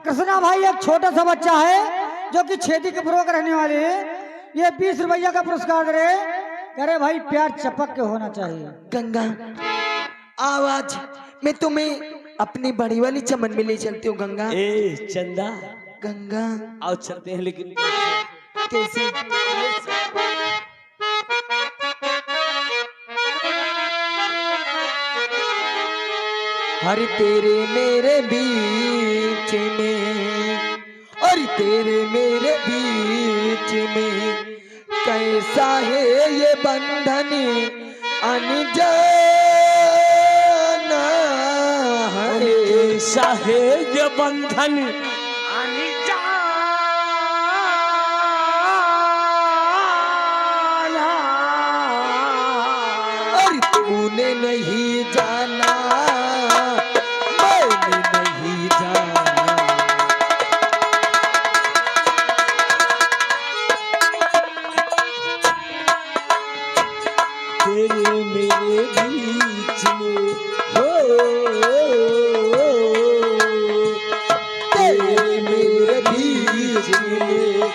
कृष्णा भाई एक छोटा सा बच्चा है जो कि छेदी के प्रो रहने वाले है। ये 20 रुपया का पुरस्कार दे रहे, कह रहे भाई प्यार चपक के होना चाहिए। गंगा आवाज मैं तुम्हें अपनी बड़ी वाली चमन में ले चलती हूँ। गंगा ए चंदा गंगा आओ चलते हैं, लेकिन कैसे हर तेरे मेरे बीच में और तेरे मेरे बीच में कैसा है ये बंधन अनजाना है। कैसा है ये बंधन और तूने नहीं जाना मैंने नहीं जाना। तेरे मेरे बीच में हो, तेरे मेरे बीच में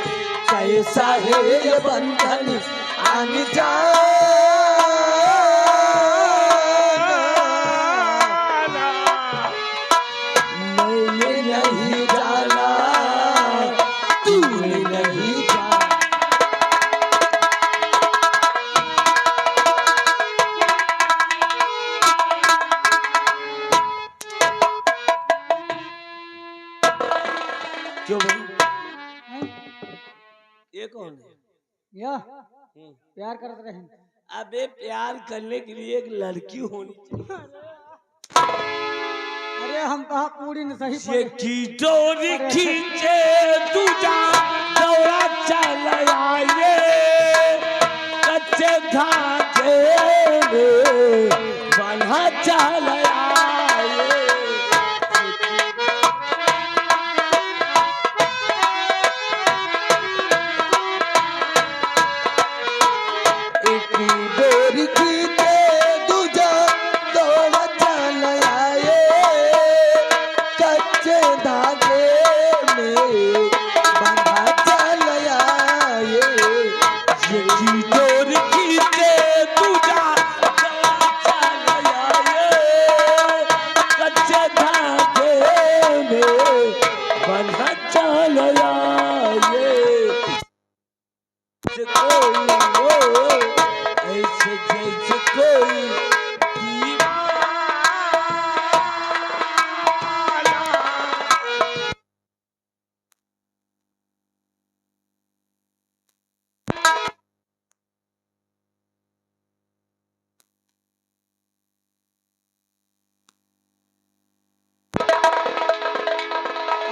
कैसा है ये बंधन अनजाना। मैंने नहीं जाना तूने नहीं जाना। क्यों भाई ये कौन है? या प्यार करते रहे। अबे प्यार करने के लिए एक लड़की होनी चाहिए। अरे हम कहा पूरी न सही ये की डोरी खींचे तुझा दौड़ा चल आए कच्चे धागे में बना चल आए। एक डोरी खींचे दूजा दौड़ा चल आए कच्चे धागे में बंधा चल आए। ये की डोरी खींचे तुझा दौड़ा चल आए कच्चे धागे में बना चल आए। ऐसे जैसे कोई दीवाना।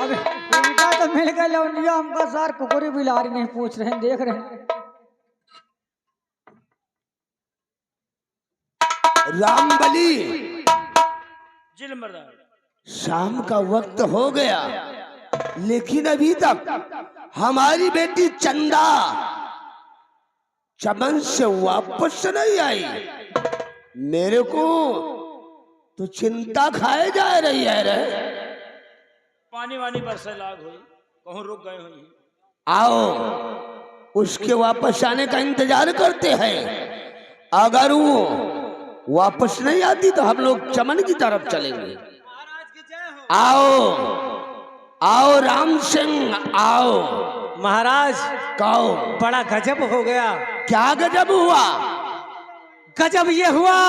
अब इनका तो मिल गया लौंडिया, हमका सार कुकुरी बिलारी नहीं पूछ रहे हैं, देख रहे हैं। रामबली जिल मर्दान शाम का वक्त हो गया, लेकिन अभी तक हमारी बेटी चंदा चमन से वापस नहीं आई। मेरे को तो चिंता खाए जा रही है रे। पानी वानी बरसे लाग हुई, कहूँ रुक गए हुई। आओ उसके वापस आने का इंतजार करते हैं। अगर वो वापस नहीं आती तो हम लोग चमन की तरफ चलेंगे। आओ आओ राम सिंह आओ। महाराज कहो बड़ा गजब हो गया। क्या गजब हुआ? गजब ये हुआ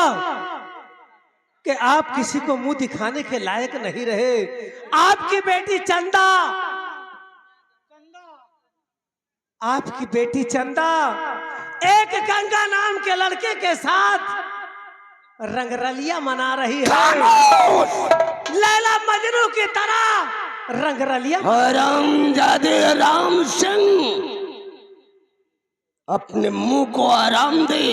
कि आप किसी को मुंह दिखाने के लायक नहीं रहे। आपकी बेटी चंदा, आपकी बेटी चंदा एक गंगा नाम के लड़के के साथ रंगरलिया मना रही है। लैला मजनू की तरह रंगरलिया। हरामजादे राम सिंह, अपने मुंह को आराम दे।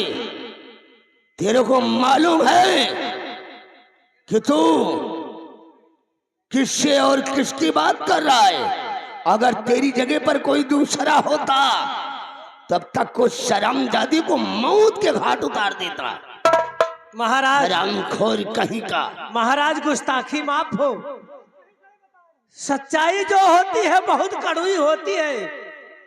तेरे को मालूम है कि तू किससे और किसकी बात कर रहा है? अगर तेरी जगह पर कोई दूसरा होता तब तक को शर्मजादी को मौत के घाट उतार देता। महाराज हरामखोर कहीं का। महाराज गुस्ताखी माफ हो। सच्चाई जो होती है बहुत कड़वी होती है।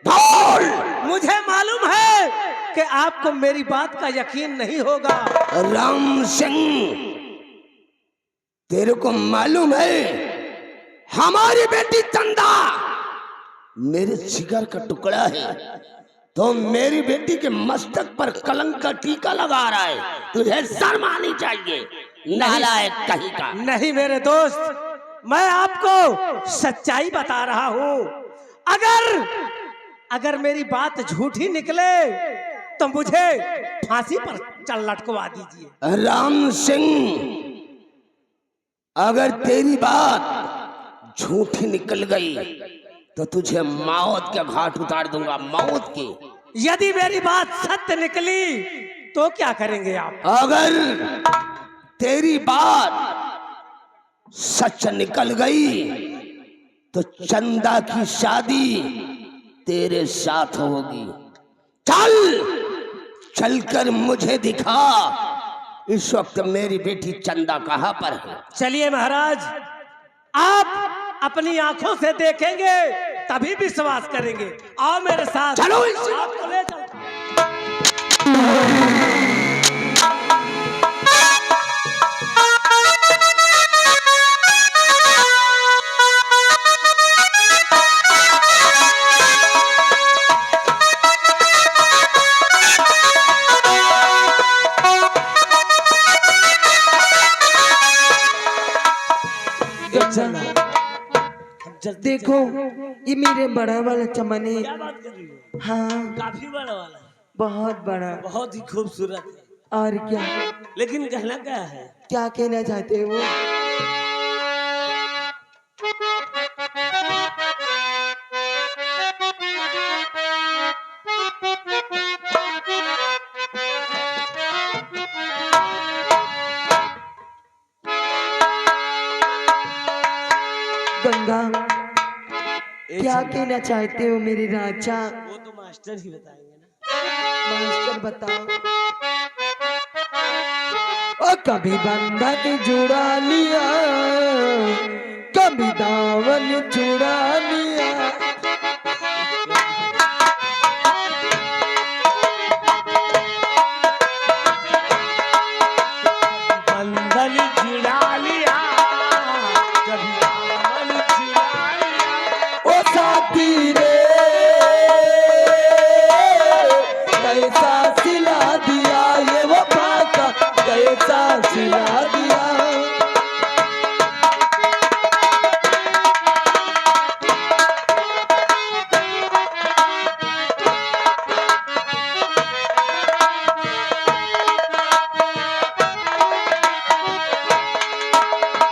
बोल। मुझे मालूम है कि आपको मेरी बात का यकीन नहीं होगा। राम सिंह, तेरे को मालूम है हमारी बेटी चंदा मेरे जिगर का टुकड़ा है, तो मेरी बेटी के मस्तक पर कलंक का टीका लगा रहा है, तुझे शर्म आनी चाहिए, नालायक कहीं का। नहीं मेरे दोस्त, मैं आपको सच्चाई बता रहा हूं। अगर मेरी बात झूठी निकले तो मुझे फांसी पर चल लटकवा दीजिए। राम सिंह, अगर तेरी बात झूठी निकल गई तो तुझे मौत के घाट उतार दूंगा, मौत की। यदि मेरी बात सत्य निकली तो क्या करेंगे आप? अगर तेरी बात सच निकल गई तो चंदा की शादी तेरे साथ होगी। चलकर मुझे दिखा इस वक्त मेरी बेटी चंदा कहां पर है। चलिए महाराज, आप अपनी आंखों से देखेंगे तभी विश्वास करेंगे। आओ मेरे साथ। चलो। आपको ले चलता देखो ये मेरे बड़ा वाला चमन है। क्या बात कर रही हो? हाँ काफी बड़ा वाला है, बहुत बड़ा। बहुत ही खूबसूरत है। और क्या? लेकिन कहना क्या है? क्या कहना चाहते हो? गंगा, क्या कहना चाहते हो मेरे राजा? वो तो मास्टर ही बताएंगे ना। मास्टर बताओ। ओ कभी बंधन जुड़ा लिया, कभी दामन छुड़ा लिया। बंधन जुड़ा लिया, कभी दामन छुड़ा लिया। ओ साथी रे कैसा सिला दिया, ये वफा का कैसा सिला दिया।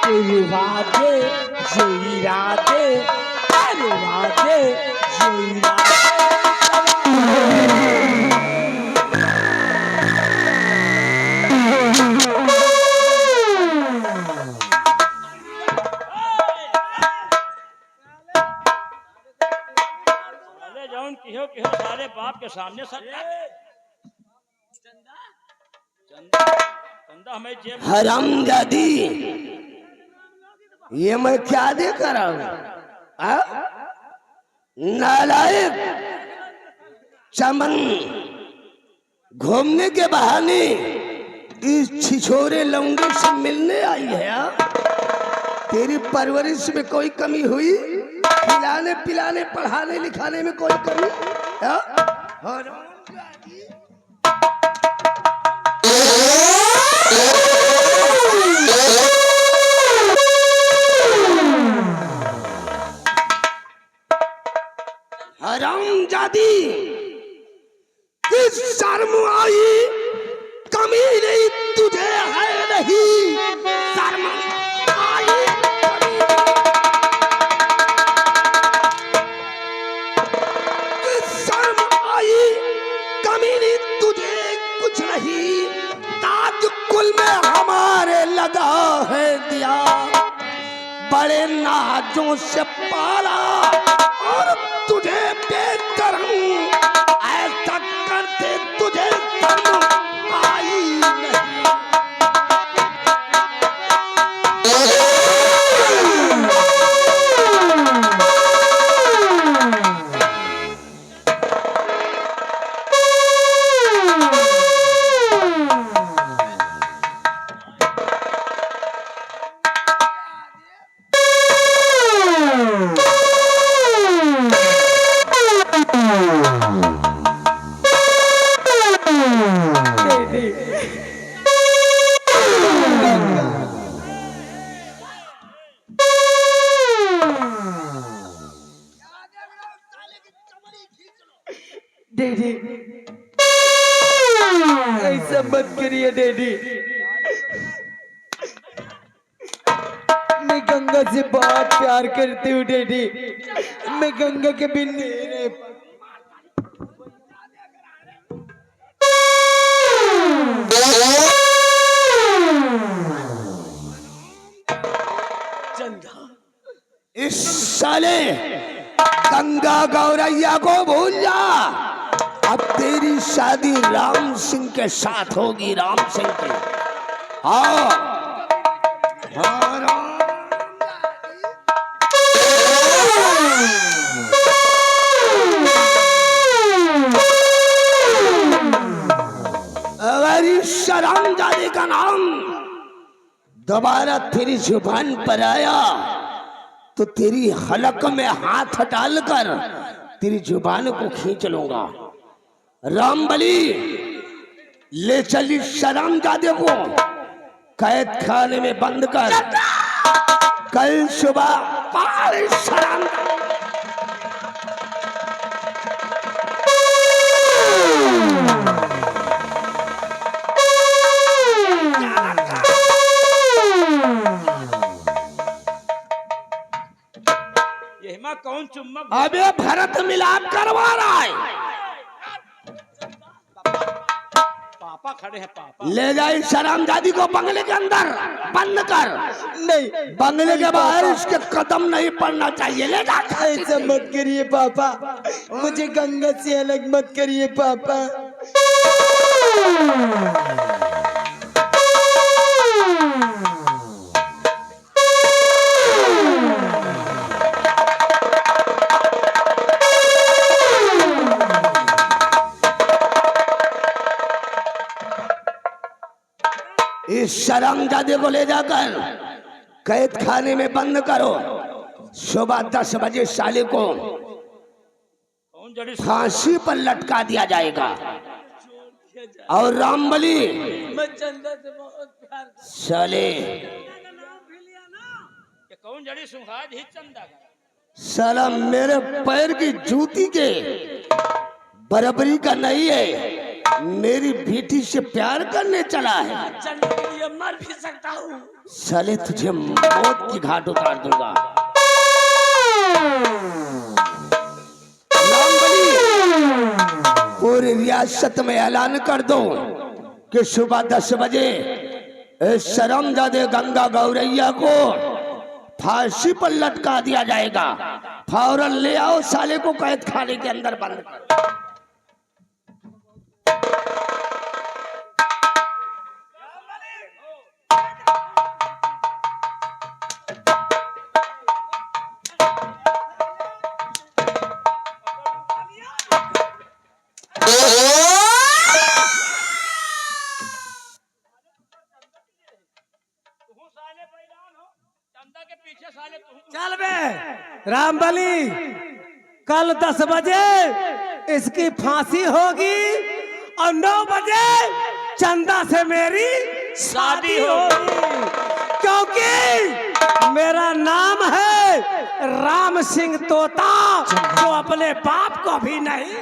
तेरे वादे ये इरादे, तेरे वादे ये इरादे। अरे जौन किहो किहो सारे बाप के सामने सच। चंदा चंदा चंदा हमें जेब में- हरामजादी, ये मैं क्या देख रहा हूं? नालायक, चमन घूमने के बहाने इस छिछोरे लौंडे से मिलने आई है। तेरी परवरिश में कोई कमी हुई? खिलाने पिलाने पढ़ाने लिखाने में कोई कमी? हरामजादी, किस शर्म आई? कमी नहीं तुझे है नहीं, शर्म आई कमी नहीं। किस शर्म आई? कमी नहीं तुझे कुछ नहीं, ताज कुल में हमारे लगा है दिया, बड़े नाजों से पाला और तुझे बेचकर हम ऐसा करते तुझे शर्म आई नहीं। डैडी ऐसा मत करिए डैडी। मैं गंगा से बहुत प्यार करती हूँ डैडी। मैं गंगा के बिन नहीं रह इस साले गंगा गौरैया को भूल जा। अब तेरी शादी राम सिंह के साथ होगी, राम सिंह के। हाँ हाँ राम। अगर इस हरामजादे का नाम दोबारा तेरी जुबान पर आया तो तेरी हलक में हाथ डालकर तेरी जुबान को खींच लूंगा। रामबली ले चल इस शरामजादे को कैद खाने में बंद कर। कल सुबह पार शराम कौन चुम्बक? अबे भरत मिलाप करवा रहा है। पापा खड़े हैं पापा। ले जाए शरामजादी को बंगले के अंदर बंद कर। नहीं, बंगले के बाहर इसके कदम नहीं पड़ना चाहिए। ले जा। ऐसा मत करिए पापा, मुझे गंगा से अलग मत करिए पापा। इस शरामजादे को ले जाकर कैद खाने में बंद करो। सुबह 10 बजे साले को कौन जड़ी? फांसी पर लटका दिया जाएगा। और रामबली मैं चंदा से बहुत प्यार करता साले ये कौन जड़ी सुहाग ही चंदा का? साला मेरे पैर की जूती के बराबरी का नहीं है। मेरी बेटी से प्यार करने चला है। चंदा के लिए मर भी सकता हूँ। साले तुझे मौत की घाट उतार दूंगा। रामबली पूरी रियासत में ऐलान कर दो कि सुबह 10 बजे इस शर्मजादे गंगा गौरैया को फांसी पर लटका दिया जाएगा। फौरन ले आओ साले को कैद खाने के अंदर बंद कर। चंदा के पीछे साले तू। चल बे रामबली, कल 10 बजे इसकी फांसी होगी और 9 बजे चंदा से मेरी शादी होगी। क्योंकि मेरा नाम है राम सिंह तोता, जो अपने बाप को भी नहीं।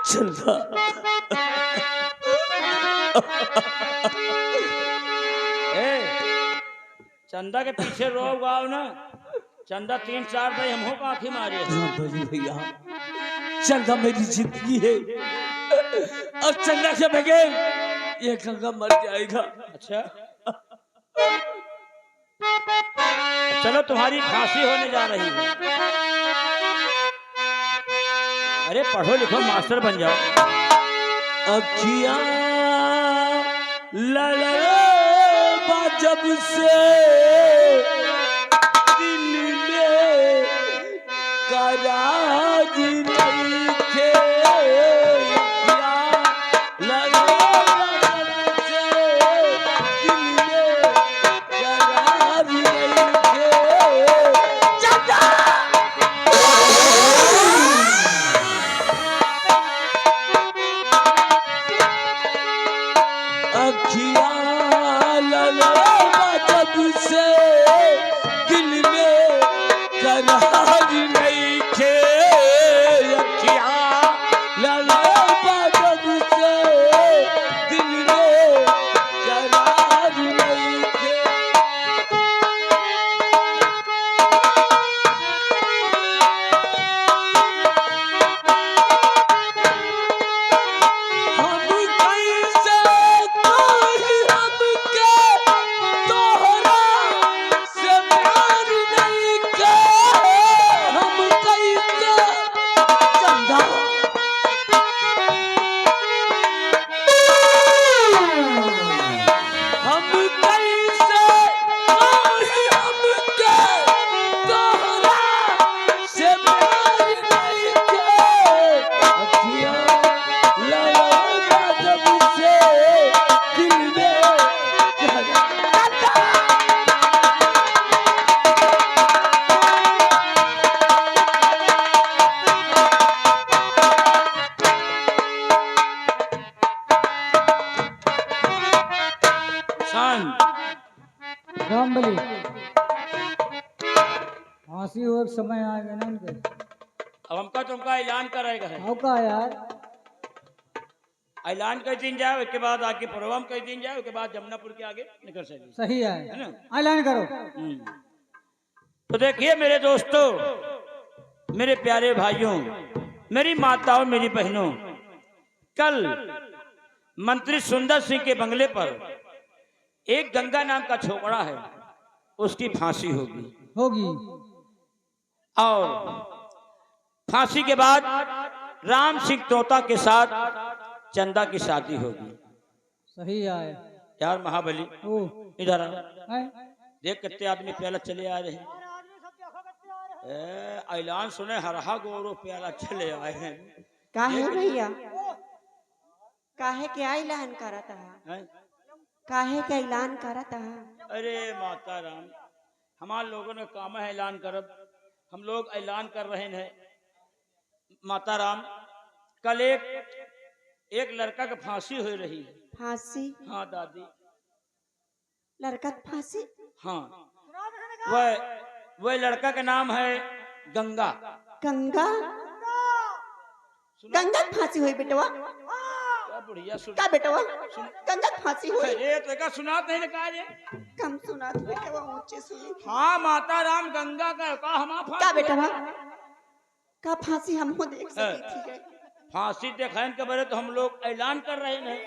चंदा चंदा के पीछे रो गाओ ना। चंदा 3-4 भाई हम हो आंखें मारे। भैया चंदा मेरी जिंदगी है और चंदा के बगैर ये गंगा मर जाएगा। अच्छा चलो तुम्हारी फांसी होने जा रही है। अरे पढ़ो लिखो मास्टर बन जाओ। अखियां लड़ा जब से दिल में करार नहीं थे। अखियां लड़ा जब से दिल में करार नहीं थे। चंदा अखियां जब से रामबली फांसी हो समय आएगा ना उनके। अब हमका तुमका ऐलान करेगा है, आओ का यार, ऐलान कर दिन जाए उसके बाद आगे प्रोग्राम कर दिन जाए उसके बाद जमुनापुर के आगे निकल सके, सही है है, ना। ऐलान करो। तो देखिए मेरे दोस्तों, मेरे प्यारे भाइयों, मेरी माताओं, मेरी बहनों, कल मंत्री सुंदर सिंह के बंगले पर एक गंगा नाम का छोकरा है, उसकी फांसी होगी। होगी। और फांसी के बाद राम सिंह तोता के साथ चंदा की शादी होगी। सही है यार महाबली, ओ इधर आ, है? देख कितने आदमी प्याला चले आ रहे हैं। ऐलान सुने हरहा गोरो प्याला चले आए हैं। काहे भैया, काहे के ऐलान करत है, हैं? काहे के ऐलान करत है? अरे माता राम, हमारे लोगों ने काम है ऐलान करब, हम लोग ऐलान कर रहे हैं माता राम। कल एक लड़का का फांसी हो रही है। फांसी? हाँ दादी, लड़का के फांसी? हाँ, वह लड़का का नाम है गंगा। गंगा? गंगा के फांसी हुई बेटवा? क्या बुढ़िया सुन, का बेटवा गंगा के फांसी हुई? अरे तो का सुनात नहीं लगा रे। कम सुना तो बेटवा, ऊंचे सुनी। हाँ माता राम, गंगा का हमा का फांसी। बेटवा का फांसी हमको देख सकी थी? फांसी देखान के बारे तो हम लोग ऐलान कर रहे हैं।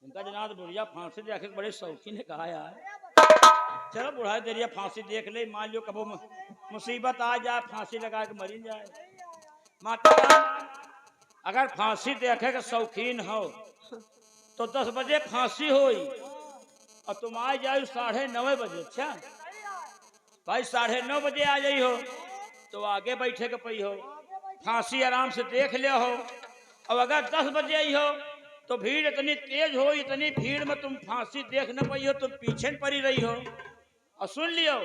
इनका जनाब बुढ़िया फांसी देखे के बड़े शौकीन है, कहा यार चलो बुढ़ाई देरिया फांसी देख ले, मान लो कबो मुसीबत आ जाए, फांसी लगा के मरी जाए। माता राम, अगर फांसी देखे के शौकीन हो तो 10 बजे फांसी होई और तुम आ जाओ 9:30 बजे। अच्छा भाई, 9:30 बजे आ जाई हो तो आगे बैठे के पई हो, फांसी आराम से देख ले हो। और अगर 10 बजे आई हो तो भीड़ इतनी तेज हो, इतनी भीड़ में तुम फांसी देख न पाई हो, तुम पीछे पड़ी रही हो। और सुन लियो,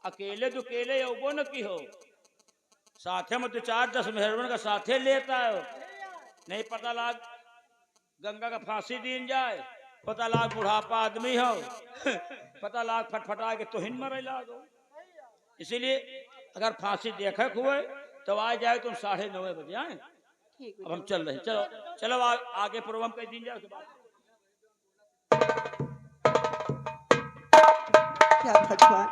अकेले दुकेले अबो न की हो, साथे में 2-4-10 मेहरबन का साथे लेता है। नहीं पता लाग गंगा का फांसी दीन जाए, पता लाग बुढ़ापा आदमी हो, पता लाग फटफटा के तुहिन मरे लागो। इसीलिए अगर फांसी देखे हुए तो आ जाए तुम 9:30 बजे आए। अब हम चल रहे हैं, चलो चलो आगे प्रोग्राम कर दिन जाए के बाद। क्या भगवान,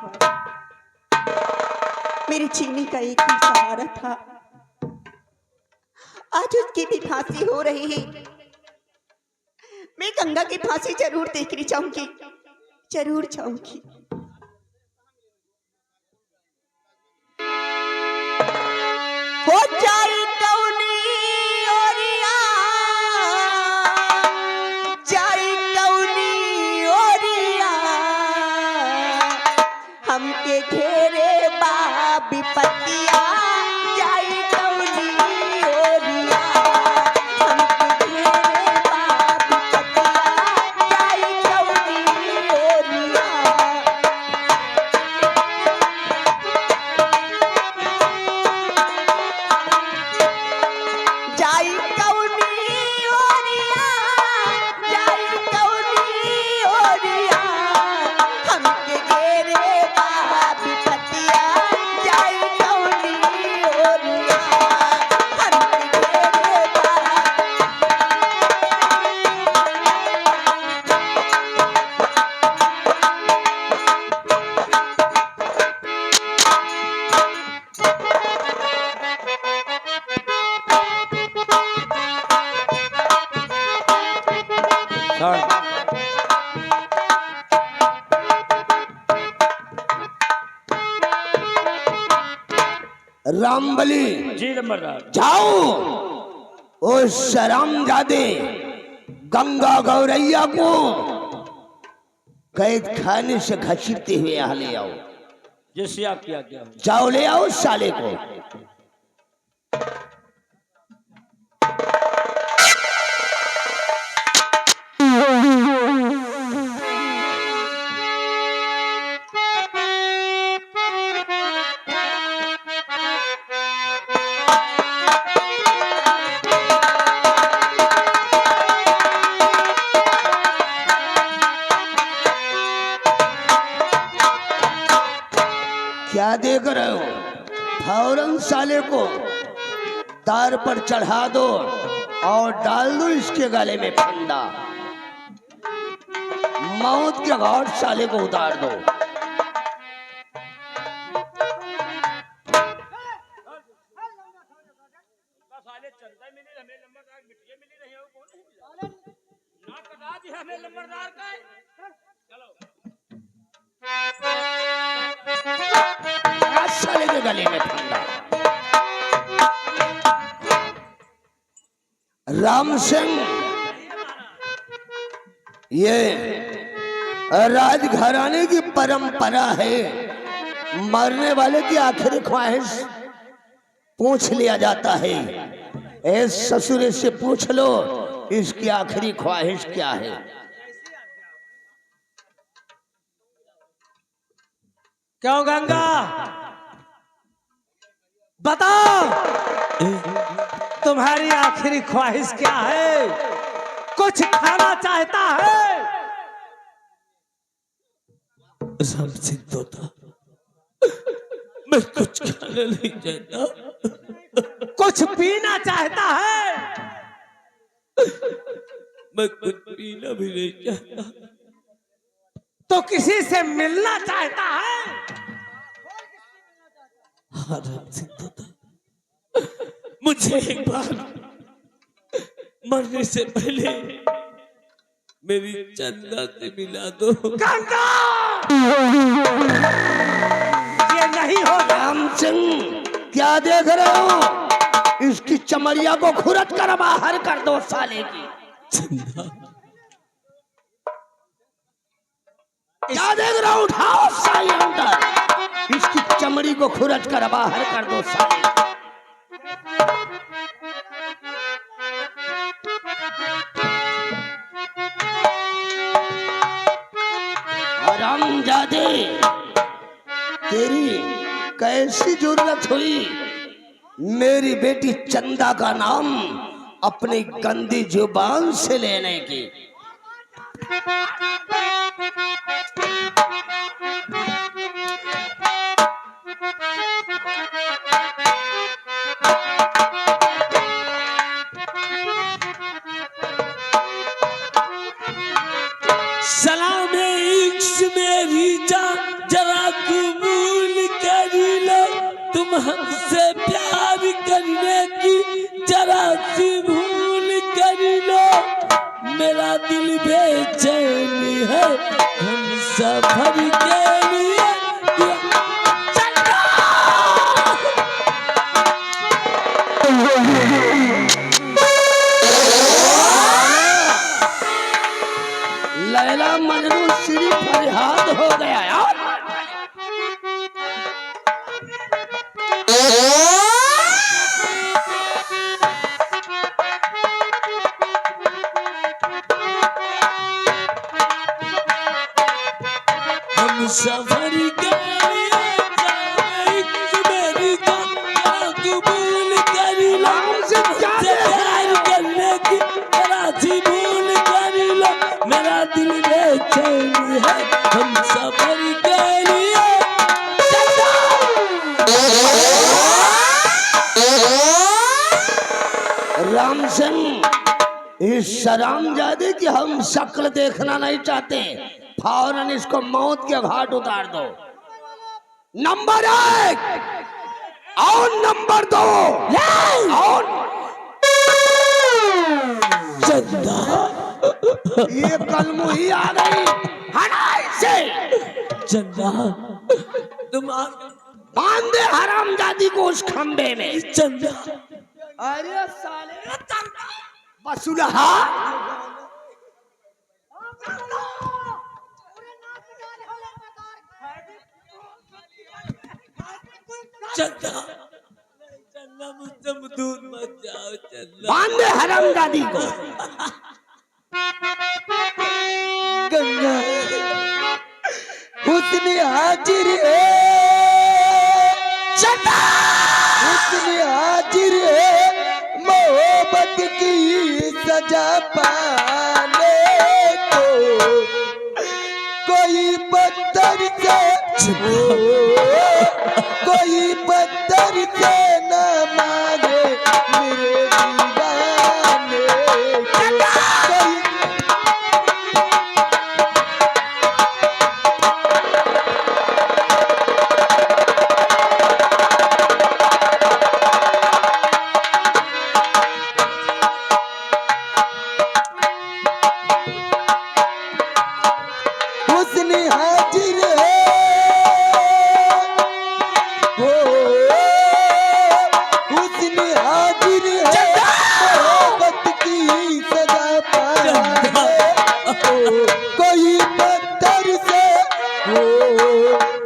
मेरी चीनी का एक ही सहारा था, आज उसकी भी फांसी हो रही है। मैं गंगा की फांसी जरूर देखनी चाहूंगी, जरूर चाहूंगी। हो जाई कौनी ओरिया, जाई कौनी ओरिया, हमके घेरे बाबी पतिया, जाई कौनी ओरिया, हमके घेरे बाबी पतिया, जाई कौनी ओरिया। जाई कौनी ओरिया, जाई कौनी ओरिया, हमके घेरे बाबी पतिया, जाई कौनी ओरिया, हमके घेरे बाबी। रामबली जी नंबरदार, जाओ, ओ शरामजादे गंगा गौरैया को कैद खाने से घसीटते हुए यहाँ ले आओ। जैसे आप किया गया हो। जाओ ले आओ साले को। क्या देख रहे हो? फौरन साले को तार पर चढ़ा दो और डाल दो इसके गले में फंदा। मौत के घाट साले को उतार दो। साले चंदा मिली हमें लंबरदार मिट्टी मिली नहीं हो कौन है ना कटा दी हमें लंबरदार का चलो साले के गले में फंदा। राम सिंह ये राजघराने की परंपरा है, मरने वाले की आखिरी ख्वाहिश पूछ लिया जाता है। ए ससुर से पूछ लो इसकी आखिरी ख्वाहिश क्या है। क्यों गंगा, बताओ तुम्हारी आखिरी ख्वाहिश क्या है? कुछ खाना चाहता है? राम सिंह तोता, मैं कुछ खाना नहीं चाहता। कुछ पीना चाहता है? मैं कुछ पीना भी नहीं चाहता। तो किसी से मिलना चाहता है? हाँ राम सिंह तोता, मुझे एक बार मरने से पहले मेरी चंदा से मिला दो। गंगा, ये नहीं होगा। राम सिंह क्या देख रहे हो? इसकी चमड़िया को खुरच कर बाहर कर दो साले की। चंदा, क्या देख रहा हूं? उठाओ साले अंदर, इसकी चमड़ी को खुरच कर बाहर कर दो साले। हरामजादे, तेरी कैसी जरूरत हुई मेरी बेटी चंदा का नाम अपनी गंदी जुबान से लेने की? सलाम इश्क मेरी जान जरा कबूल कर लो, तुम हमसे प्यार करने की जरा सी भूल कर लो। मेरा दिल बेचैन है हम सफर के लिए। लैला मजनू सिरी फरियाद हो गया यार। हम सफर के लिए मेरी जान कबूल कर लो, हमसे प्यार करने की जरा सी भूल कर लो। मेरा दिल बेचैन है हम सफर के लिए। राम सिंह, इस शरामजादे की हम शक्ल देखना नहीं चाहते, फौरन इसको मौत के घाट उतार दो। नंबर 1 और नंबर 2 और चंदा, ये कलमुही आ गई, हटा इसे। चंदा तुम बांध दे हरामजादी को उस खंबे में। चंदा, अरे साले बसुलहा, चंदा, चंदा मुझसे दूर मत जाओ। चंदा, बांध दे हरामजादी को। गंगा हुस्न हाजिर है, हुस्न हाजिर है, मोहब्बत की सजा पाने को कोई पत्थर से कोई पत्थर से न मारे मेरे दीवाने कोई हुस्न हाजिर है हो हुस्न हाजिर है मोहब्बत की सजा पाए कोई पत्थर से हो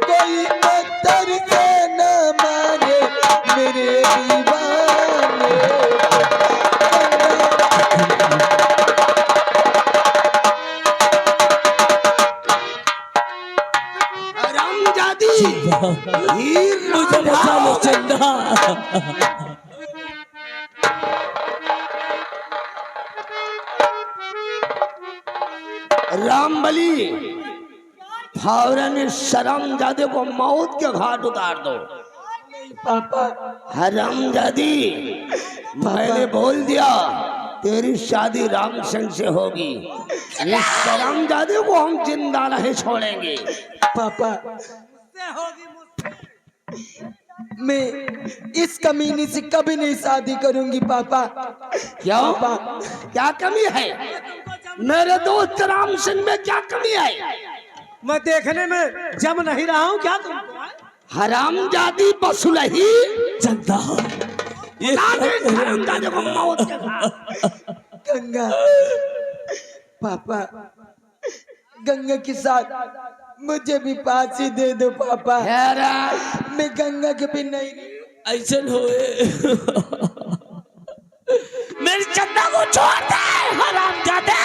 कोई पत्थर से न मारे मेरे दीवाने हरामजादी हीर मुझे बचा लो चंदा। रामबली फौरन इस हरामजादे को मौत के घाट उतार दो। पापा हरामजादी मैंने बोल दिया तेरी शादी राम सिंह से होगी। इस हरामजादे को हम जिंदा नहीं छोड़ेंगे। पापा मैं इस कमीनी से कभी नहीं शादी करूंगी पापा। क्यों? क्या कमी है मेरे दोस्त राम सिंह में? क्या कमी है? मैं देखने में जम नहीं रहा हूँ क्या तुम? हरामजादी बसुलही चंदा ये हरामजादे को मौत के घाट। गंगा पापा गंगा के साथ मुझे भी फांसी दे दो पापा। मैं गंगा के बिन नहीं ऐसे होए मेरी चंदा को छोड़ दे हरामजादे।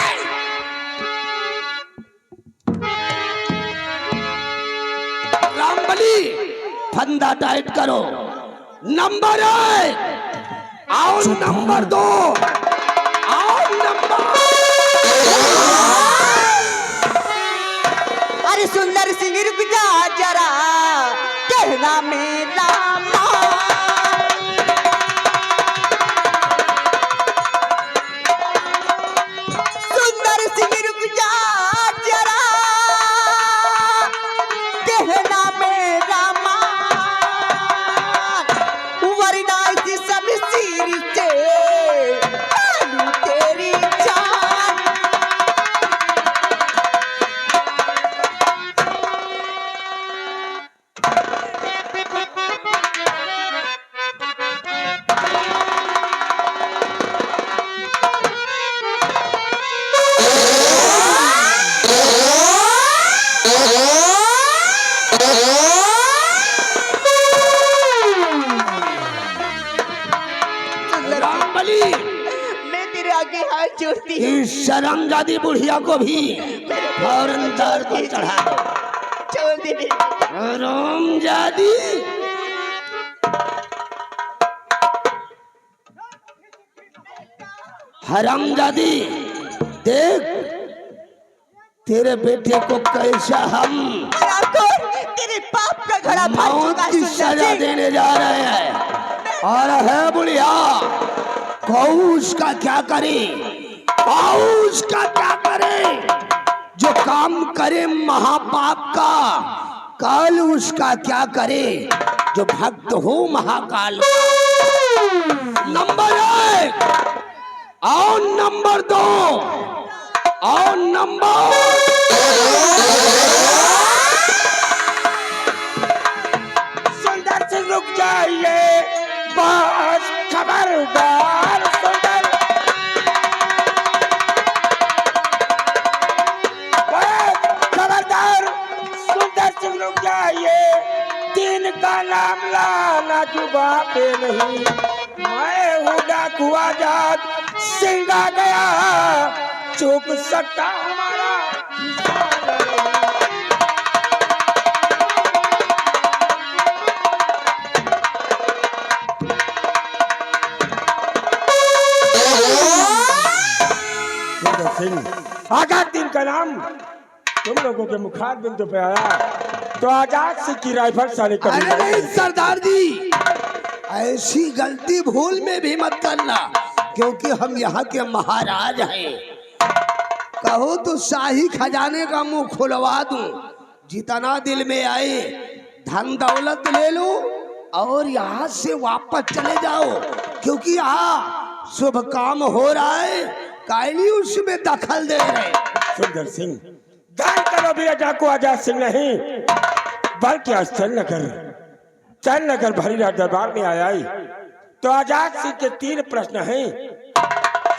रामबली फंदा टाइट करो। नंबर 1 आओ, नंबर 2 आओ, नंबर अरे सुंदर सिंह रुक जा जरा कहना मेरा सुंदर सिंह रुक जा जरा कहना मेरा वरना इस सब सिर से आलू तेरी जान। रामबली मैं तेरे आगे हाथ जोड़ती हूँ। इस शर्मजादी बुढ़िया को भी फौरन दार पर चढ़ा दो। छोड़ दे मेरे। हरामजादी हरामजादी देख तेरे बेटे को कैसा हम तेरे पाप का घड़ा भर मौत चुका की सुंदर सजा सिंह। देने जा रहे हैं। और है बुढ़िया कौ उसका क्या करे, कौ उसका क्या करे जो काम करे महापाप का। काल उसका क्या करे जो भक्त हो महाकाल का। नंबर 1 और नंबर 2 और नंबर सुंदर से रुक जाइए बस खबरदार। सुंदर खबरदार सुंदर से रुक जाइए। 3 का नाम लाना जुबा पे नहीं। मैं हूँ डाकू आजाद सिंह आ गया चौक सट्टा हमारा। आगा दिन का नाम तुम लोगों के मुखार बिंदु पे आया। तो आजाद सिंह की राइफल साले कभी अरे नहीं सरदार जी, ऐसी गलती भूल में भी मत करना, क्योंकि हम यहाँ के महाराज हैं। कहो तो शाही खजाने का मुंह खुलवा दूं, जितना दिल में आए धन दौलत ले लो और यहाँ से वापस चले जाओ, क्योंकि यहाँ शुभ काम हो रहा है, कायली उसमें दखल दे रहे। सुंदर सिंह, ध्यान करो भी डाकू आजाद सिंह नहीं, बल्कि आज चंद्रनगर भरीराज दरबार में आया ही। तो आजाद सिंह के 3 प्रश्न हैं,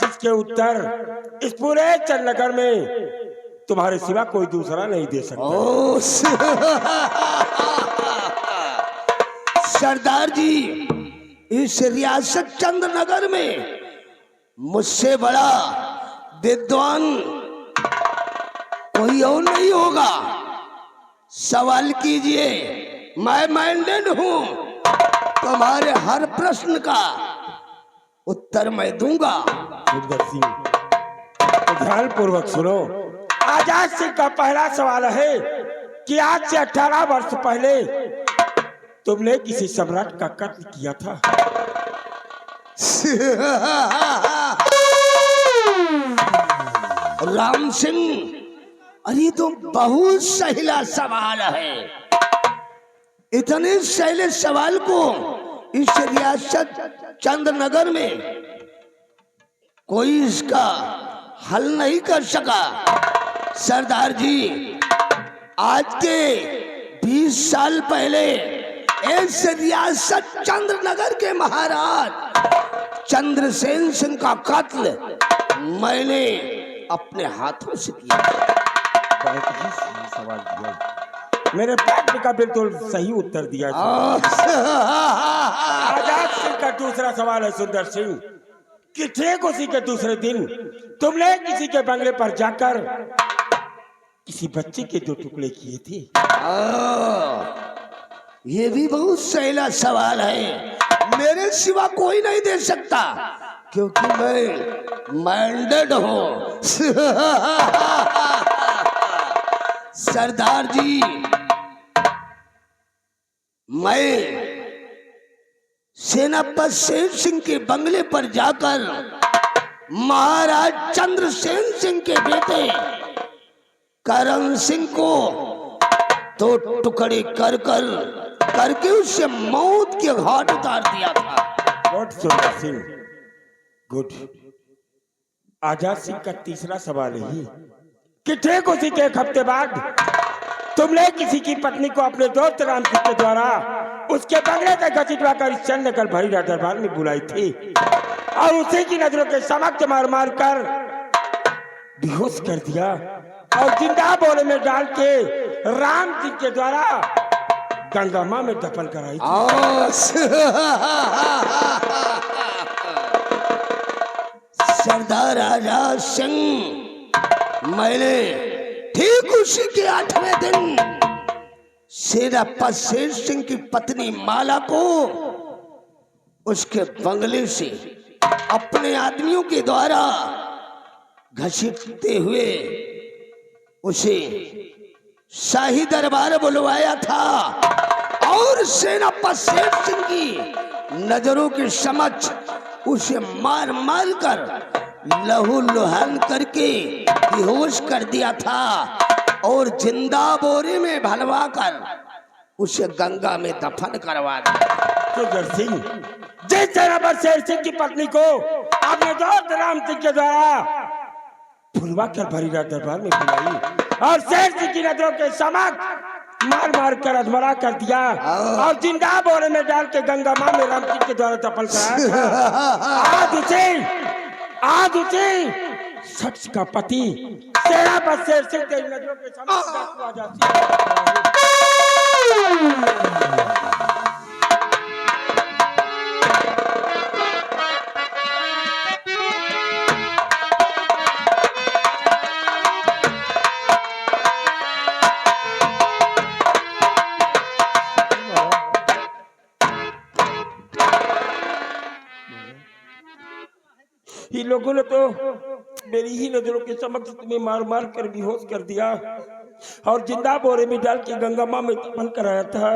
जिसके उत्तर इस पूरे चंद्रनगर में तुम्हारे सिवा कोई दूसरा नहीं दे सकता। सरदार जी, इस रियासत चंद्रनगर में मुझसे बड़ा विद्वान कोई और नहीं होगा। सवाल कीजिए, मैं माइंडेड हूं, तुम्हारे हर प्रश्न का उत्तर मैं दूंगा। सुंदर सिंह, तो ध्यान पूर्वक सुनो। आजाद सिंह का पहला सवाल है कि आज से 18 वर्ष पहले तुमने किसी सम्राट का कत्ल किया था? राम सिंह, अरे तो बहुत सहीला सवाल है। इतने सहीले सवाल को इस रियासत चंद्रनगर में कोई इसका हल नहीं कर सका। सरदार जी, आज के 20 साल पहले इस रियासत चंद्रनगर के महाराज चंद्रसेन सिंह का कत्ल मैंने अपने हाथों से किया। बहुत ही सही सवाल दिया, मेरे प्रश्न का बिल्कुल सही उत्तर दिया। आजाद सिंह का दूसरा सवाल है सुंदर सिंह कि ठीक उसी के दूसरे दिन तुमने किसी के बंगले पर जाकर किसी बच्चे के 2 टुकड़े किए थे। ये भी बहुत सहीला सवाल है, मेरे सिवा कोई नहीं दे सकता, क्योंकि मैं माइंडेड हूं। सरदार जी, मैं सेनापति शेर सिंह के बंगले पर जाकर महाराज चंद्रसेन सिंह के बेटे करण सिंह को 2 टुकड़े करके उससे मौत के घाट उतार दिया था। गुड सुंदर सिंह, गुड। आजाद सिंह का तीसरा सवाल है कि ठीक उसी के 1 हफ्ते बाद तुमने किसी की पत्नी को अपने दोस्त राम सिंह के द्वारा उसके बंगले तक घसीटवा कर इस चंद्रनगर भरीराज दरबार में बुलाई थी और उसी की नजरों के समक्ष मार कर बेहोश कर दिया और जिंदा बोरे में डाल के राम सिंह के द्वारा गंगा मां में दफन कराई थी। सरदार आजाद सिंह, मैंने ठीक उसी के 8वें दिन सेनापति शेर सिंह की पत्नी माला को उसके बंगले से अपने आदमियों के द्वारा घसीटते हुए उसे शाही दरबार बुलवाया था और सेनापति शेर सिंह की नजरों के समक्ष उसे मार मार कर लहू लुहान करके बेहोश कर दिया था और जिंदा बोरे में भलवा कर उसे गंगा में दफन करवा दिया। सुंदर सिंह, जिस सेनापति शेर सिंह की पत्नी को अपने दोस्त राम सिंह के द्वारा फुलवा कर भरीराज दरबार में बुलाई और शेर सिंह की नजरों के समक्ष मार मार कर अधमरा कर दिया और जिंदा बोरे में डाल के गंगा मां में राम सिंह के द्वारा दफन कराया, आज उसे शख्स का पति सेनापति शेर सिंह की नजरों के समक्ष आ जाती है। लोगों ने तो मेरी ही नजरों के समक्ष तुम्हें मार मार कर बेहोश कर दिया और जिंदा बोरे में डाल के गंगा माँ में दफन कराया था।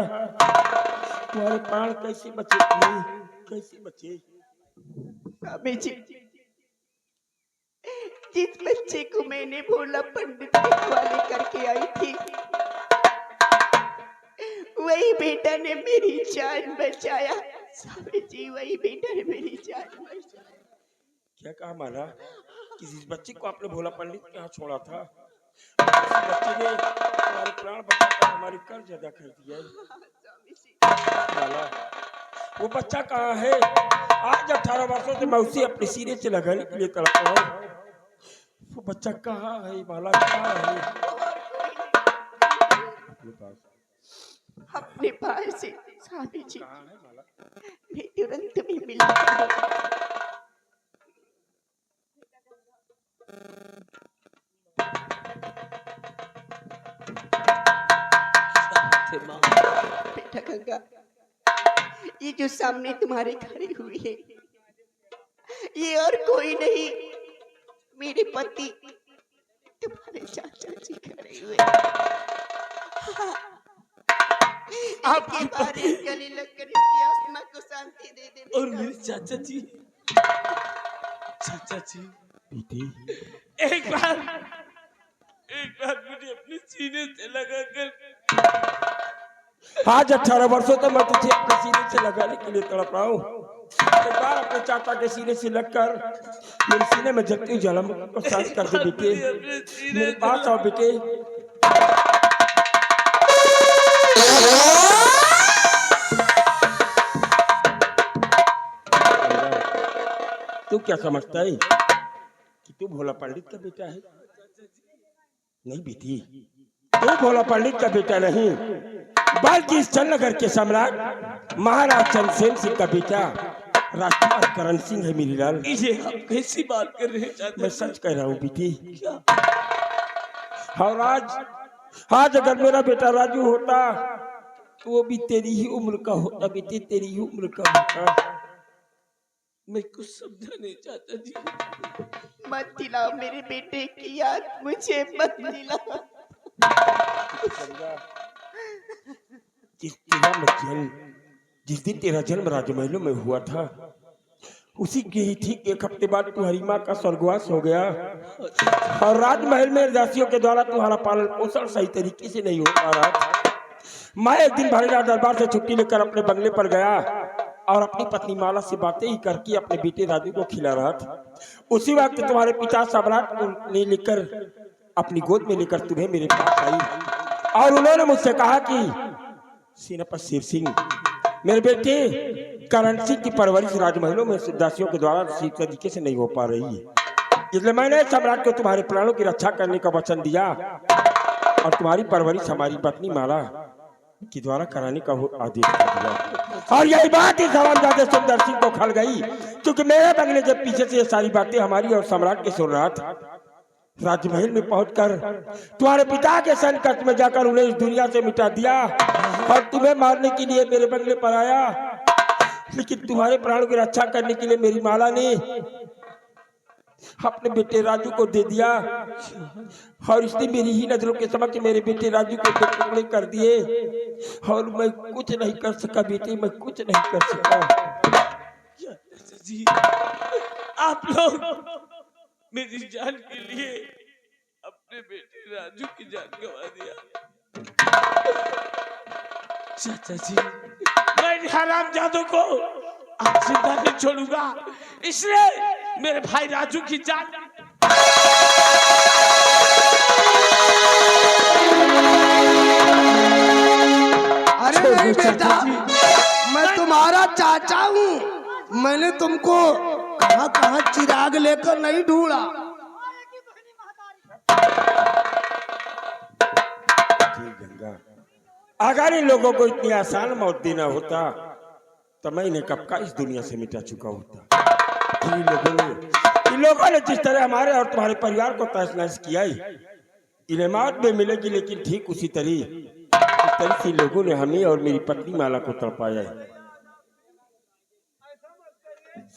तुम्हारे प्राण कैसे बचे? नहीं, कैसे बचे? स्वामी जी, जिस बच्चे को मैंने भोला पंडित के हवाले करके आई थी, वही बेटा ने मेरी जान बचाया। स्वामी जी, वही बेटा ने मेरी जान बचाया। क्या कहा माला? किसी बच्चे को आपने भोला पंडित के यहाँ छोड़ा था? उस बच्चे ने हमारे प्राण बचाकर हमारी कर्ज अदा कर दिया है। स्वामी जी, माला, वो बच्चा कहाँ है? आज 18 वर्षों से मैं उसे अपने सीने से लगाने के लिए तड़प रहा हूँ। वो बच्चा कहाँ है माला? कहाँ है? अपने पास से स्वामी जी, कहाँ है माला? मैं तुरंत भी मिलता बेटा गंगा, ये जो सामने तुम्हारे खड़ी हुई है, ये और कोई नहीं, मेरे पति तुम्हारे चाचा जी खड़े हुए। आपके बारे गले लगकर इसकी आत्मा को शांति दे दे। और मेरे चाचा जी, चाचा जी, बेटी, एक बार मुझे अपने सीने से लगाकर। आज 18 वर्षों तक मैं तुझे अपने सीने से लगाने के लिए तड़प रहा हूँ। एक बार अपने चाचा के सीने से लगकर मेरे सीने में जलती हुई जलन को शांत कर दे बेटे। मेरे पास आओ बेटे। तू क्या समझता है कि तू भोला पंडित का बेटा है? नहीं बेटी, तू भोला पंडित का बेटा नहीं, बल्कि इस चंद्रनगर के सम्राट महाराज चंद्रसेन सिंह का बेटा राजकुमार करण सिंह है मेरी लाल। ये आप कैसी बात कर रहे हैं चाचा? मैं सच कह रहा हूँ बेटी। और आज अगर मेरा बेटा राजू होता तो वो भी तेरी ही उम्र का होता बेटी, तेरी ही उम्र का होता। मैं कुछ समझा नहीं चाचा जी। मत दिलाओ मेरे बेटे की याद, मुझे मत दिलाओ। जिस दिन तेरा जन्म राजमहलों में हुआ था, उसी के ही ठीक एक हफ्ते बाद तुम्हारी माँ का स्वर्गवास हो गया और राजमहल में दासियों के द्वारा तुम्हारा पालन पोषण सही तरीके से नहीं हो पा रहा था। मैं एक दिन महाराजा दरबार से छुट्टी लेकर अपने बंगले पर गया और अपनी पत्नी माला से बातें ही करके अपने बेटे राजू को खिला रहा था। उसी वक्त तुम्हारे पिता सम्राट ने लेकर अपनी गोद में लेकर तुम्हें मेरे पास आई और उन्होंने मुझसे कहा कि सेनापति शेर सिंह, मेरे बेटे करण सिंह की परवरिश राजमहलों में दासियों के द्वारा सही तरीके से नहीं हो पा रही है, इसलिए मैंने सम्राट को तुम्हारे प्राणों की रक्षा करने का वचन दिया और तुम्हारी परवरिश हमारी पत्नी माला के द्वारा कराने का आदेश दिया। और यही बात इस हरामजादे सुंदर सिंह को खल गई, क्योंकि मेरे बंगले के पीछे से ये सारी बातें हमारी और सम्राट के सुन रहा था। राजमहल में पहुंचकर तुम्हारे पिता के संकट में जाकर उन्हें इस दुनिया से मिटा दिया और तुम्हें मारने के लिए मेरे बंगले पर आया, लेकिन तुम्हारे प्राणों की रक्षा करने के लिए मेरी माला ने अपने बेटे राजू को दे दिया और इसने मेरी ही नजरों के समक्ष मेरे बेटे राजू को दो टुकड़े कर दिए और मैं कुछ नहीं कर सका बेटे, मैं कुछ नहीं कर सका। जी, आप लोग मेरी जान के लिए अपने बेटे राजू की जान गंवा दिया। चाचा जी, मैं इन हरामजादों को आज जिंदा नहीं छोड़ूंगा, इसलिए मेरे भाई राजू की जान। अरे नहीं बेटा, मैं तुम्हारा चाचा हूँ। मैंने तुमको कहाँ कहाँ चिराग लेकर नहीं ढूंढा। गंगा, अगर इन लोगों को इतनी आसान मौत देना होता तो मैं इन्हें कब का इस दुनिया से मिटा चुका होता। इन लोगों ने जिस तरह हमारे और तुम्हारे परिवार को तहस नहस किया है, इन्हें मौत भी मिलेगी, लेकिन ठीक उसी तरह से लोगों ने हमें और मेरी पत्नी माला को तड़पाया है।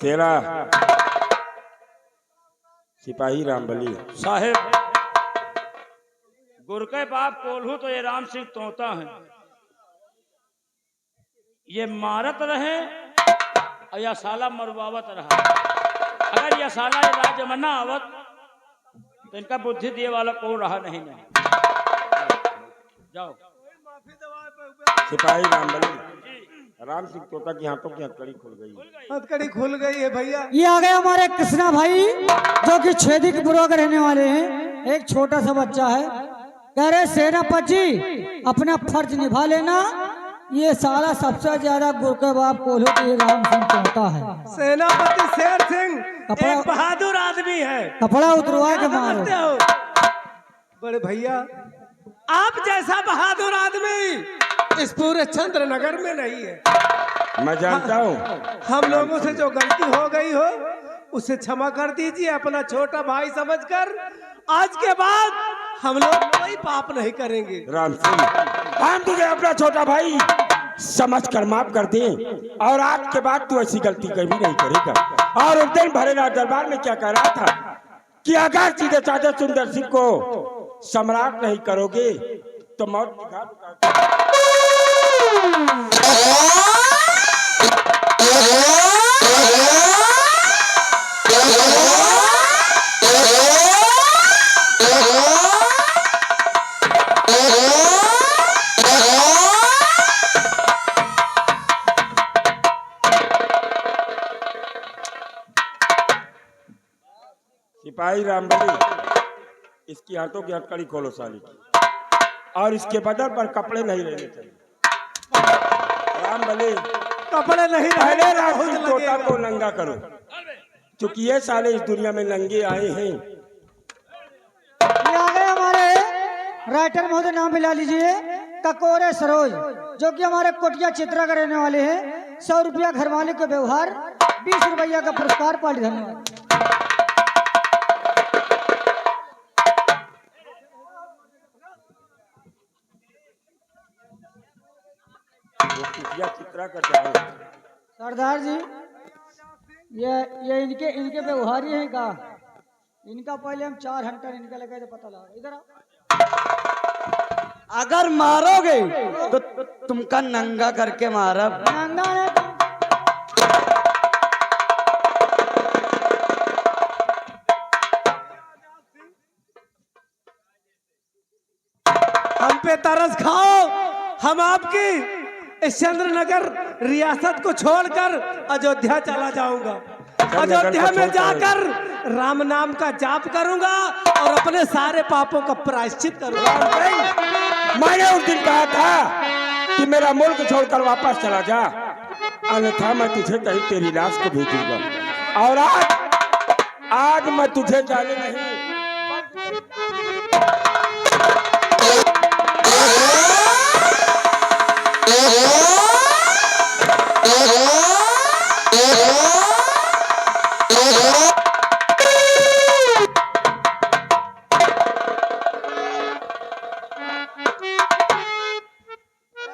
तेरा सिपाही रामबली साहेब, गुर के बाप कोल्हू तो ये राम सिंह तोता है, ये मारत रहे और या साला मरवावत रहा। अगर यह साला ये राज्य में ना आवत तो इनका बुद्धि दिए वाला कौन रहा नहीं। जाओ। सिपाही रामबली, राम सिंह तोता की हाथों की हथकड़ी खुल गई। हथकड़ी खुल गई है भैया। ये आ गए हमारे कृष्णा भाई जो कि छेदी के बुरा के रहने वाले हैं। एक छोटा सा बच्चा है, कह रहे सेनापति जी अपना फर्ज निभा लेना, ये साला सबसे ज्यादा गुर के बाप कोल्हू के राम सिंह तोता है। सेनापति शेर सिंह कपड़ा- एक बहादुर आदमी है। कपड़ा उतरवा के मारो। समझते हो बड़े भैया, आप जैसा बहादुर आदमी इस पूरे चंद्रनगर में नहीं है। मैं जानता हूँ। हम लोगों से जो गलती हो गई हो उसे क्षमा कर दीजिए, अपना छोटा भाई समझकर। आज के बाद हम लोग कोई पाप नहीं करेंगे। राम सिंह, हम तुझे अपना छोटा भाई समझ कर माफ कर दे, और आज के बाद तू ऐसी गलती कभी नहीं करेगा। और उस दिन भरेला दरबार में क्या कह रहा था कि अगर सीधे साधे सुंदर सिंह को सम्राट नहीं करोगे तो मौत की घाट उतार। सिपाही रामबली, इसकी हाथों की हथकड़ी खोलो साली की, और इसके बदल पर कपड़े नहीं रहने चाहिए। रामबली, कपड़े नहीं पहले रहने राम बहुत सिंह तोता लगेगा। को नंगा करो, क्योंकि ये साले इस दुनिया में नंगे आए हैं। ये आ गए हमारे राइटर महोदय, नाम मिला लीजिए ककोरे सरोज, जो कि हमारे कोटिया चित्रा का रहने वाले हैं। 100 रुपया घर वाले के व्यवहार, 20 रुपया का पुरस्कार पाली। धन्यवाद। चित्रा कर जाओ। सरदार जी, ये इनके व्यवहारी हैं का? इनका पहले हम 4 हंटर इनका लगा तो पता लगा। इधर आओ। अगर मारोगे तो तुमका नंगा करके मारा। नंगा ने हम पे तरस खाओ। हम आपकी इस चंद्रनगर रियासत को छोड़कर अयोध्या चला जाऊंगा। अयोध्या में जाकर राम नाम का जाप करूंगा और अपने सारे पापों का प्रायश्चित करूंगा। मैंने उस दिन कहा था कि मेरा मुल्क छोड़कर वापस चला जा, अन्यथा मैं तुझे कहीं तेरी लाश को भेजूंगा। और आज मैं तुझे जाने नहीं।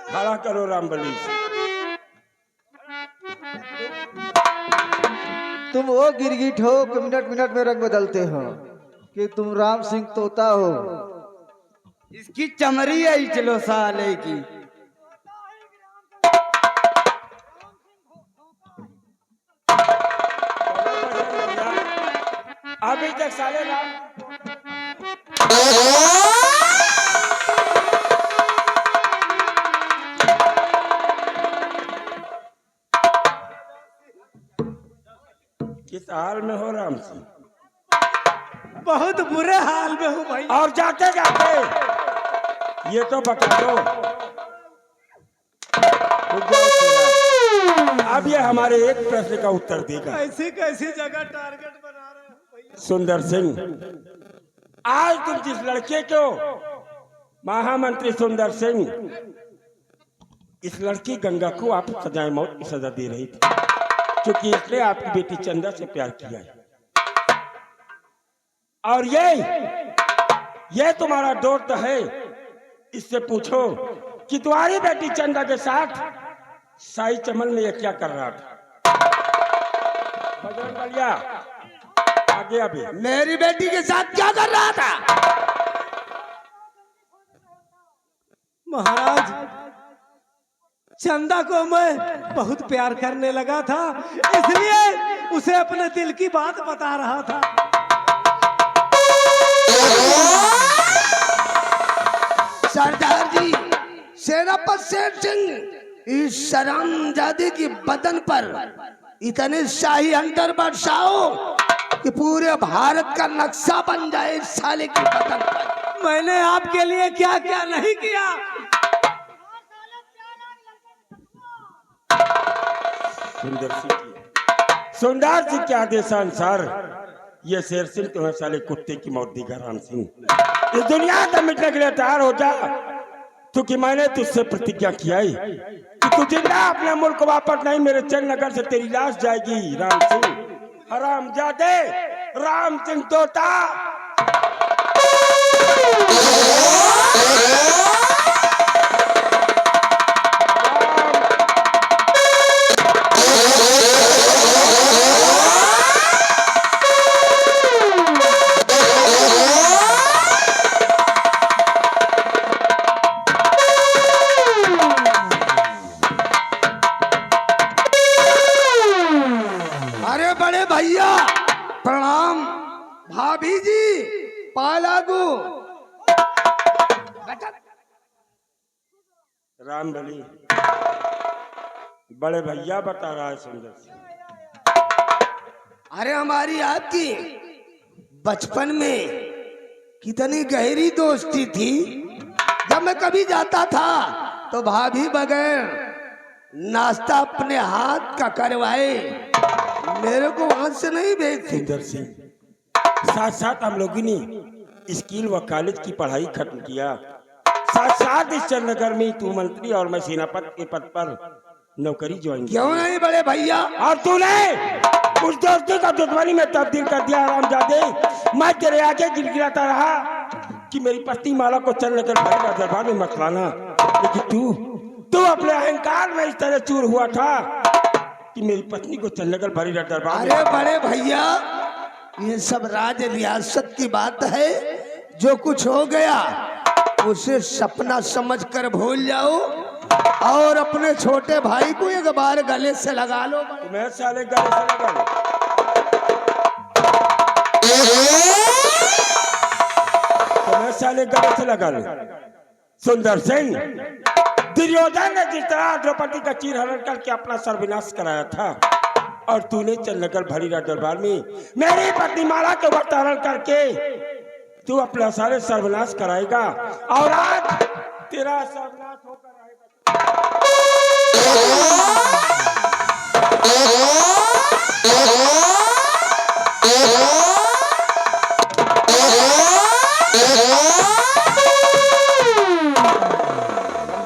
खड़ा करो रामबली। तुम वो गिरगिट हो कि मिनट मिनट में रंग बदलते हो, कि तुम राम सिंह तोता हो। इसकी चमड़ी है चलो साले की। अभी तक साले राम किस हाल में हो राम सिंह? बहुत बुरे हाल में हूँ भाई। और जाते जाते ये तो बता दो। अब ये हमारे एक प्रश्न का उत्तर देगा। ऐसी कैसी जगह टारगेट बना रहे हो भैया? सुंदर सिंह, आज तुम जिस लड़के को महामंत्री सुंदर सिंह, इस लड़की गंगा को आप सजाए मौत की सजा दे रही थी, क्योंकि इसने आपकी बेटी चंदा से प्यार किया है। और ये तुम्हारा दोस्त है। इससे पूछो कि तुम्हारी बेटी चंदा के साथ साई चमन में ये क्या कर रहा था? बजरंग बलिया, आगे अभी मेरी बेटी के साथ क्या कर रहा था? महाराज, चंदा को मैं बहुत प्यार करने लगा था, इसलिए उसे अपने दिल की बात बता रहा था। सरदार जी, सेनापति शेर सिंह, इस शरामजादे की बदन पर इतने शाही अंतर बरसाओ कि पूरे भारत का नक्शा बन जाए इस साले की बदन पर। मैंने आपके लिए क्या क्या नहीं किया। सुंदर सिंह के आदेशानुसार ये शेर सिंह तुम्हें साले कुत्ते की मौत देगा। राम सिंह, इस दुनिया से मिटने के लिए तैयार हो जा, क्योंकि मैंने तुझसे प्रतिज्ञा किया है कि तू जिंदा अपने मुल्क को वापस नहीं, मेरे चंद्रनगर से तेरी लाश जाएगी। राम सिंह हरामजादे, राम सिंह तोता। अरे बड़े भैया प्रणाम, भाभी जी पालागू। राम बली बड़े भैया बता रहा है सुंदर सिंह। अरे हमारी आपकी बचपन में कितनी गहरी दोस्ती थी। जब मैं कभी जाता था तो भाभी बगैर नाश्ता अपने हाथ का करवाए मेरे को वहां से नहीं भेजती। सुंदर सिंह, साथ साथ हम लोगों ने स्कूल व कॉलेज की पढ़ाई खत्म किया। साथ साथ इस चंद्रनगर में तू मंत्री और मैं सेनापति के पद पर नौकरी ज्वाइन की। क्यों नहीं बड़े भैया? और तूने उस दोस्ती का दुश्मनी में तब्दील कर दिया। हरामजादे, मैं तेरे आगे गिड़गिड़ाता रहा कि मेरी पत्नी माला को चंद्रनगर भाई दरबार में मत लाना, लेकिन तू अपने अहंकार में इस तरह चूर हुआ था कि मेरी पत्नी को चंद्रनगर भरी दरबार। अरे बड़े भैया, ये सब राज रियासत की बात है। जो कुछ हो गया उसे सपना समझकर भूल जाओ और अपने छोटे भाई को एक बार गले से लगा लो। तुम्हें साले गले से लगा लो। तुम्हें साले गले से लगा लो। सुंदर सिंह, दुर्योधन ने जिस तरह द्रौपदी का चीरहरण करके अपना सर्वनाश कराया था, और तूने चंद्रनगर भरीरा दरबार में मेरी पत्नी माला के वक्त हरण करके तू अपना सारे सर्वनाश कराएगा, और आज तेरा सर्वनाश होकर रहेगा।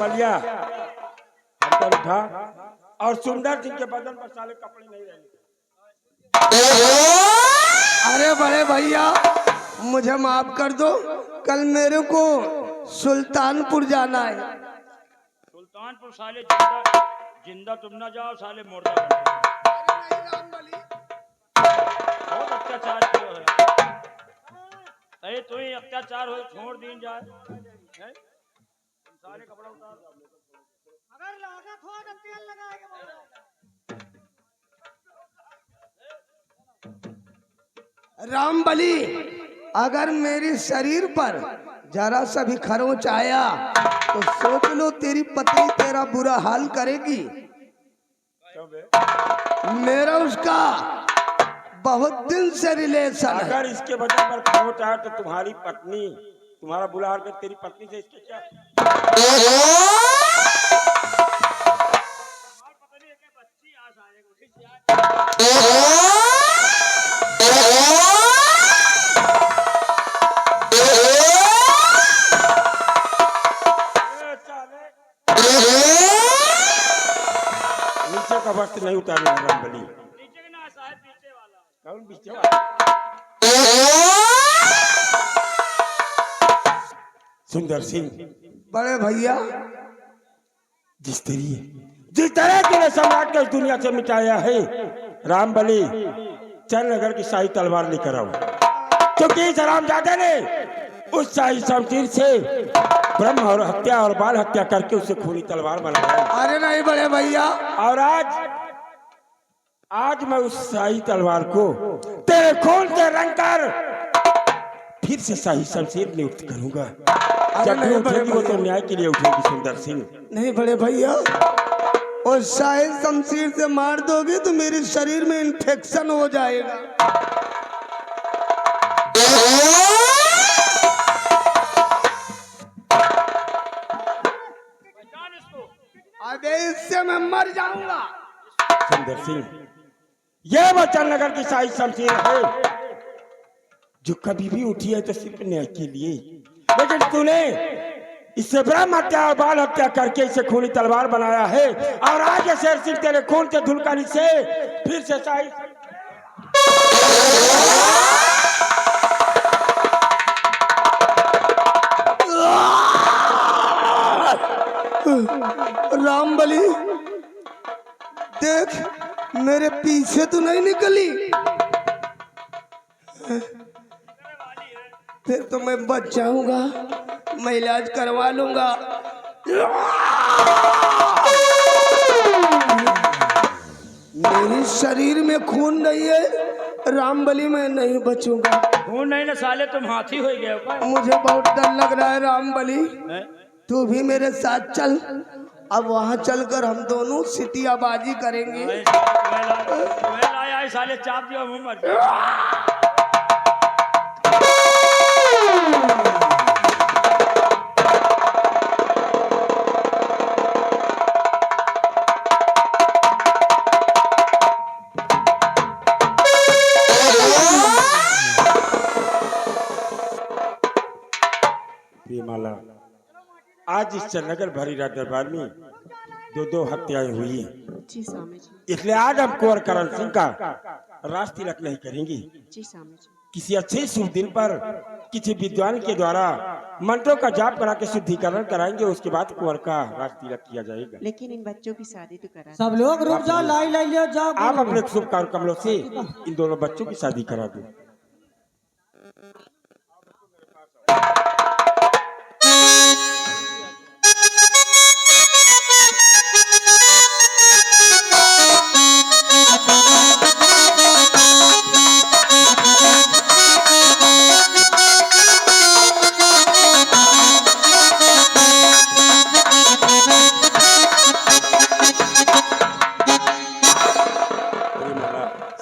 बलिया उठा और सुंदर सिंह के बदन पर साले कपड़े नहीं रहने। अरे बड़े भैया, मुझे माफ कर दो, कल मेरे को सुल्तानपुर जाना है। सुल्तानपुर साले जिंदा तुम ना जाओ, साले मुर्दा बहुत अत्याचार किया है। अरे तू ही अत्याचार हो छोड़ दीन जाए है? साले कपड़ा उतार अगर लागत हो तो तेल लगाएगा। रामबली, अगर मेरे शरीर पर जरा सा भी खरोंच आया तो सोच लो तेरी पत्नी तेरा बुरा हाल करेगी। मेरा उसका बहुत दिन से रिलेशन है। अगर इसके बदन पर खरोंच आया तो तुम्हारी पत्नी, तुम्हारा बुरा हाल कर तेरी पत्नी से इसके क्या? नीचे का वस्त्र नहीं उतारना रामबली। नीचे के ना साहब, पीछे वाला। कौन पीछे वाला? सुंदर सिंह, बड़े भैया, जिस तरह तूने सम्राट को इस दुनिया से मिटाया है, रामबली चंद्रनगर की शाही तलवार लेकर आओ, क्योंकि इस हरामजादे ने उस शाही शमशीर से ब्रह्म और हत्या और बाल हत्या करके उसे खूनी तलवार बनाया। अरे नहीं बड़े भैया, और आज मैं उस शाही तलवार को तेरे खून से रंग कर फिर से शाही शमशीर नियुक्त करूंगा। जब भी उठेगी वो तो न्याय के लिए उठेगी सुंदर सिंह। नहीं बड़े भैया, और शायद शमशीर से मार दोगे तो मेरे शरीर में इन्फेक्शन हो जाएगा। अबे इससे मैं मर जाऊंगा। सुंदर सिंह, यह वचन नगर की शाही शमशीर है जो कभी भी उठी है तो सिर्फ न्याय के लिए, लेकिन तूने इसे ब्रह्म हत्या और बाल हत्या करके इसे खूनी तलवार बनाया है। और आज ये शेर सिंह तेरे खून के धुलकानी से फिर से शाही रामबली देख, मेरे पीछे तो नहीं निकली, फिर तो मैं बच जाऊंगा, मैं इलाज करवा लूंगा। मेरे शरीर में खून नहीं है, रामबली मैं नहीं बचूंगा। खून नहीं ना साले, तुम हाथी हो गए हो। मुझे बहुत डर लग रहा है रामबली, तू भी मेरे साथ चल। अब वहाँ चलकर हम दोनों सिटियाबाजी करेंगे। तुम्हें लाया है साले, चाप दिया मुंह मर। प्रियमाला, आज इस चरनगर भरी रात दरबार में दो हत्याएं हुई हैं। जी स्वामी जी। इसलिए आज हम कुंवर करण सिंह का राज तिलक नहीं करेंगे। जी स्वामी जी। किसी अच्छे शुभ दिन पर किसी विद्वान के द्वारा मंत्रों का जाप करा के शुद्धिकरण कराएंगे, उसके बाद कुंवर का राज तिलक किया जाएगा। लेकिन इन बच्चों की शादी तो करा। सब लोग रुक जाओ, लाई लाई लियो, जाओ। आप अपने शुभ कार्य कमलों से इन दोनों बच्चों की शादी करा दो।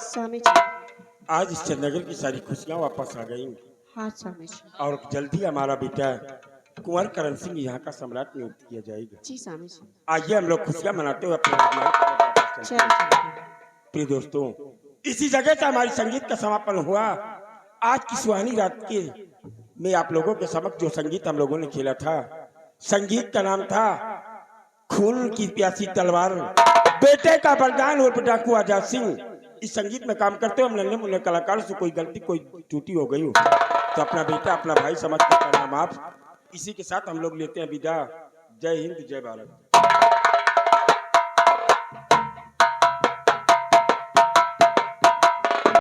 स्वामी जी। आज इस चंद्रनगर की सारी खुशियां वापस आ गई हाँ स्वामी जी। और जल्द ही हमारा बेटा कुंवर करण सिंह यहाँ का सम्राट नियुक्त किया जाएगा। जी स्वामी जी। आइए हम लोग खुशियां मनाते हुए अपने राजमहल चलो चलो। प्रिय दोस्तों, इसी जगह से हमारी संगीत का समापन हुआ। आज की सुहानी रात के में आप लोगों के समक्ष जो संगीत हम लोगों ने खेला था, संगीत का नाम था खून की प्यासी तलवार, बेटे का बलिदान और डाकू आजाद सिंह। इस संगीत में काम करते हो हम नन्हे मुन्ने कलाकार से कोई गलती कोई त्रुटि हो गई हो तो अपना बेटा अपना भाई समझ कर करना माफ। इसी के साथ हम लोग लेते हैं विदा। जय हिंद, जय भारत।